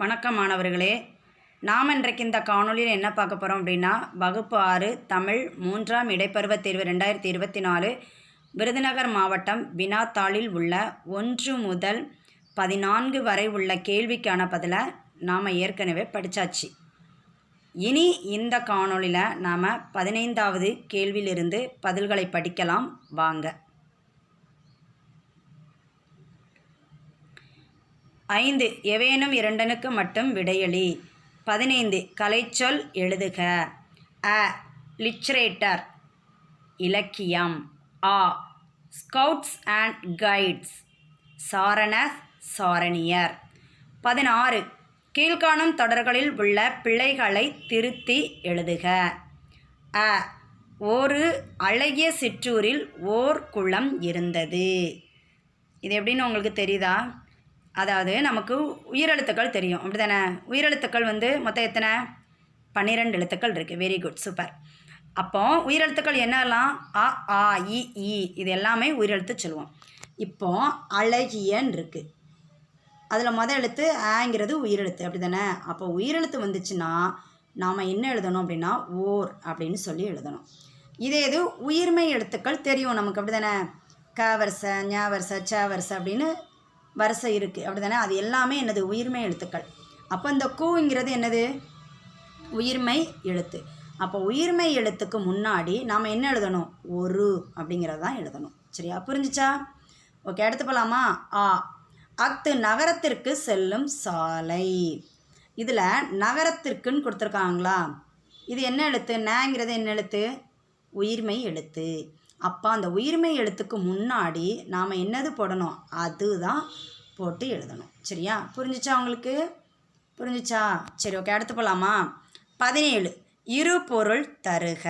வணக்கம் மாணவர்களே, நாம் இன்றைக்கு இந்த காணொலியில் என்ன பார்க்க போகிறோம் அப்படின்னா, வகுப்பு 6 தமிழ் 3ஆம் இடைப்பருவத் தேர்வு 2024 விருதுநகர் மாவட்டம் வினாத்தாளில் உள்ள 1 முதல் 14 வரை உள்ள கேள்விக்கான பதிலை நாம் ஏற்கனவே படித்தாச்சு. இனி இந்த காணொலியில் நாம் 15வது கேள்வியிலிருந்து பதில்களை படிக்கலாம் வாங்க. 5 எவேனும் இரண்டனுக்கு மட்டும் விடையளி. 15 கலைச்சொல் எழுதுக. அ லிட்ரேட்டர் இலக்கியம். ஆ ஸ்கவுட்ஸ் அண்ட் கைட்ஸ் சாரண சாரணியர். 16 கீழ்காணும் தொடர்களில் உள்ள பிழைகளை திருத்தி எழுதுக. அ ஒரு அழகிய சிற்றூரில் ஓர் குளம் இருந்தது. இது எப்படின்னு உங்களுக்கு தெரியுதா? அதாவது நமக்கு உயிரெழுத்துக்கள் தெரியும், அப்படி தானே? உயிரெழுத்துக்கள் மொத்தம் எத்தனை? 12 எழுத்துக்கள் இருக்குது. Very good, super. அப்போ உயிரெழுத்துக்கள் என்னெல்லாம்? அ ஆ இ ஈ இது எல்லாமே உயிரெழுத்து சொல்லுவோம். இப்போ அழகியன் இருக்குது, அதில் மொதல் எழுத்து ஆங்கிறது உயிரெழுத்து, அப்படி தானே? அப்போ உயிரெழுத்து வந்துச்சுன்னா நாம் என்ன எழுதணும் அப்படின்னா ஓர் அப்படின்னு சொல்லி எழுதணும். இதே இது உயிர்மை எழுத்துக்கள் தெரியும் நமக்கு, அப்படி தானே? க வரிசை, ஞ வரிசை, ச வரிசை அப்படின்னு வரிசை இருக்குது, அப்படி தானே? அது எல்லாமே என்னது? உயிர்மை எழுத்துக்கள். அப்போ இந்த கூங்கிறது என்னது? உயிர்மை எழுத்து. அப்போ உயிர்மை எழுத்துக்கு முன்னாடி நாம் என்ன எழுதணும்? ஒரு அப்படிங்கிறது தான் எழுதணும். சரியா? புரிஞ்சிச்சா? ஓகே, அடுத்து போகலாமா? ஆ அத்து நகரத்திற்கு செல்லும் சாலை. இதில் நகரத்திற்குன்னு கொடுத்துருக்காங்களா? இது என்ன எழுத்து? நங்கிறது என்ன எழுத்து? உயிர்மை எழுத்து. அப்போ அந்த உயிர்மை எழுத்துக்கு முன்னாடி நாம் என்னது போடணும்? அதுதான் போட்டு எழுதணும். சரியா? புரிஞ்சிச்சா உங்களுக்கு? புரிஞ்சிச்சா? சரி, ஓகே, அடுத்து போகலாமா? 17 இரு பொருள் தருக.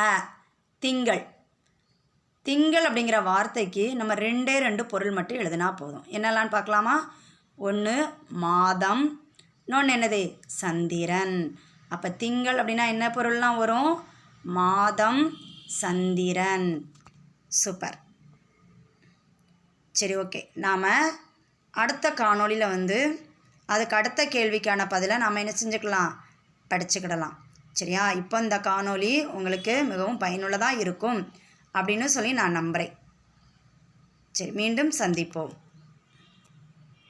அ திங்கள். திங்கள் அப்படிங்கிற வார்த்தைக்கு நம்ம 2 பொருள் மட்டும் எழுதினா போதும். என்னெல்லான்னு பார்க்கலாமா? 1 மாதம், இன்னொன்று என்னது? சந்திரன். அப்போ திங்கள் அப்படின்னா என்ன பொருள்லாம் வரும்? மாதம், சந்திரன். சூப்பர். சரி, ஓகே, நாம் அடுத்த காணொலியில் அதுக்கு அடுத்த கேள்விக்கான பதிலை நாம் என்ன செஞ்சுக்கலாம்? படிச்சுக்கிடலாம். சரியா? இப்போ இந்த காணொலி உங்களுக்கு மிகவும் பயனுள்ளதாக இருக்கும் அப்படின்னு சொல்லி நான் நம்புகிறேன். சரி, மீண்டும் சந்திப்போம்.